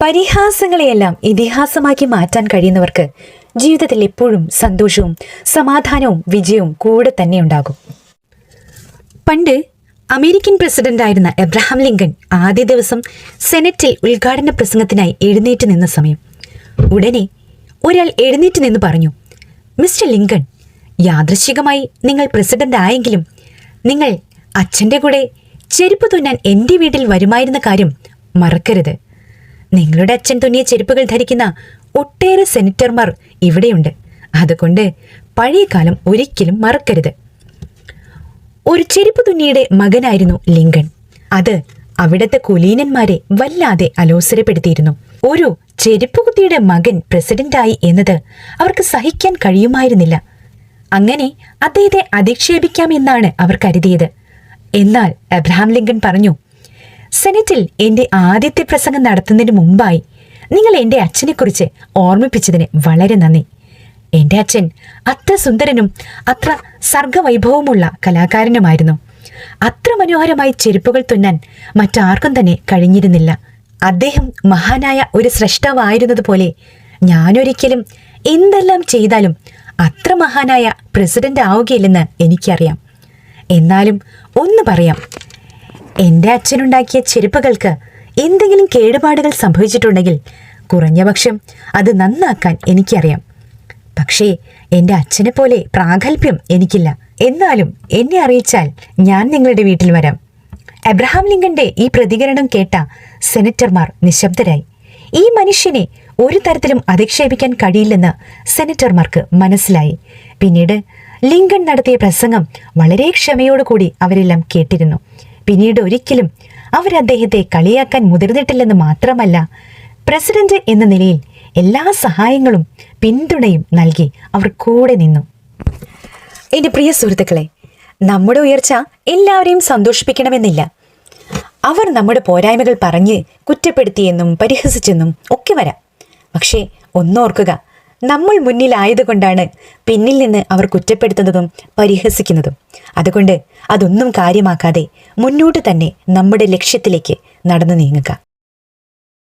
പരിഹാസങ്ങളെയെല്ലാം ഇതിഹാസമാക്കി മാറ്റാൻ കഴിയുന്നവർക്ക് ജീവിതത്തിൽ എപ്പോഴും സന്തോഷവും സമാധാനവും വിജയവും കൂടെ തന്നെ ഉണ്ടാകും. പണ്ട് അമേരിക്കൻ പ്രസിഡന്റായിരുന്ന എബ്രഹാം ലിങ്കൺ ആദ്യ ദിവസം സെനറ്റിൽ ഉദ്ഘാടന പ്രസംഗത്തിനായി എഴുന്നേറ്റ് നിന്ന സമയം ഉടനെ ഒരാൾ എഴുന്നേറ്റ് നിന്ന് പറഞ്ഞു, മിസ്റ്റർ ലിങ്കൺ, യാദൃശ്ചികമായി നിങ്ങൾ പ്രസിഡന്റ് ആയെങ്കിലും നിങ്ങൾ അച്ഛൻ്റെ കൂടെ ചെരുപ്പ് തുന്നാൻ എൻ്റെ വീട്ടിൽ വരുമായിരുന്ന കാര്യം മറക്കരുത്. നിങ്ങളുടെ അച്ഛൻ തുന്നിയ ചെരുപ്പുകൾ ധരിക്കുന്ന ഒട്ടേറെ സെനറ്റർമാർ ഇവിടെയുണ്ട്. അതുകൊണ്ട് പഴയ കാലം ഒരിക്കലും മറക്കരുത്. ഒരു ചെരുപ്പ് തുന്നിയുടെ മകനായിരുന്നു ലിങ്കൺ. അത് അവിടുത്തെ കുലീനന്മാരെ വല്ലാതെ അലോസരപ്പെടുത്തിയിരുന്നു. ഒരു ചെരുപ്പുകുത്തിയുടെ മകൻ പ്രസിഡന്റായി എന്നത് അവർക്ക് സഹിക്കാൻ കഴിയുമായിരുന്നില്ല. അങ്ങനെ അദ്ദേഹത്തെ അധിക്ഷേപിക്കാമെന്നാണ് അവർ കരുതിയത്. എന്നാൽ എബ്രഹാം ലിങ്കൺ പറഞ്ഞു, സെനറ്റിൽ എൻ്റെ ആദ്യത്തെ പ്രസംഗം നടത്തുന്നതിന് മുമ്പായി നിങ്ങൾ എൻ്റെ അച്ഛനെക്കുറിച്ച് ഓർമ്മിപ്പിച്ചതിന് വളരെ നന്ദി. എൻ്റെ അച്ഛൻ അത്ര സുന്ദരനും അത്ര സർഗവൈഭവമുള്ള കലാകാരനുമായിരുന്നു. അത്ര മനോഹരമായി ചെരുപ്പുകൾ തുന്നാൻ മറ്റാർക്കും തന്നെ കഴിഞ്ഞിരുന്നില്ല. അദ്ദേഹം മഹാനായ ഒരു സ്രഷ്ടാവായിരുന്നതുപോലെ ഞാനൊരിക്കലും എന്തെല്ലാം ചെയ്താലും അത്ര മഹാനായ പ്രസിഡന്റ് ആവുകയില്ലെന്ന് എനിക്കറിയാം. എന്നാലും ഒന്ന് പറയാം, എൻ്റെ അച്ഛനുണ്ടാക്കിയ ചെരുപ്പുകൾക്ക് എന്തെങ്കിലും കേടുപാടുകൾ സംഭവിച്ചിട്ടുണ്ടെങ്കിൽ കുറഞ്ഞപക്ഷം അത് നന്നാക്കാൻ എനിക്കറിയാം. പക്ഷേ എൻ്റെ അച്ഛനെ പോലെ പ്രാഗൽഭ്യം എനിക്കില്ല. എന്നാലും എന്നെ അറിയിച്ചാൽ ഞാൻ നിങ്ങളുടെ വീട്ടിൽ വരാം. എബ്രഹാം ലിങ്കന്റെ ഈ പ്രതികരണം കേട്ട സെനറ്റർമാർ നിശബ്ദരായി. ഈ മനുഷ്യനെ ഒരു തരത്തിലും അധിക്ഷേപിക്കാൻ കഴിയില്ലെന്ന് സെനറ്റർമാർക്ക് മനസ്സിലായി. പിന്നീട് ലിങ്കൺ നടത്തിയ പ്രസംഗം വളരെ ക്ഷമയോടുകൂടി അവരെല്ലാം കേട്ടിരുന്നു. പിന്നീട് ഒരിക്കലും അവർ അദ്ദേഹത്തെ കളിയാക്കാൻ മുതിർന്നിട്ടില്ലെന്ന് മാത്രമല്ല, പ്രസിഡന്റ് എന്ന നിലയിൽ എല്ലാ സഹായങ്ങളും പിന്തുണയും നൽകി അവർ കൂടെ നിന്നു. എൻ്റെ പ്രിയ സുഹൃത്തുക്കളെ, നമ്മുടെ ഉയർച്ച എല്ലാവരെയും സന്തോഷിപ്പിക്കണമെന്നില്ല. അവർ നമ്മുടെ പോരായ്മകൾ പറഞ്ഞ് കുറ്റപ്പെടുത്തിയെന്നും പരിഹസിച്ചെന്നും ഒക്കെ വരാം. പക്ഷേ ഒന്നോർക്കുക, നമ്മൾ മുന്നിലായതുകൊണ്ടാണ് പിന്നിൽ നിന്ന് അവർ കുറ്റപ്പെടുത്തുന്നതും പരിഹസിക്കുന്നതും. അതുകൊണ്ട് അതൊന്നും കാര്യമാക്കാതെ മുന്നോട്ട് തന്നെ നമ്മുടെ ലക്ഷ്യത്തിലേക്ക് നടന്നു നീങ്ങുക.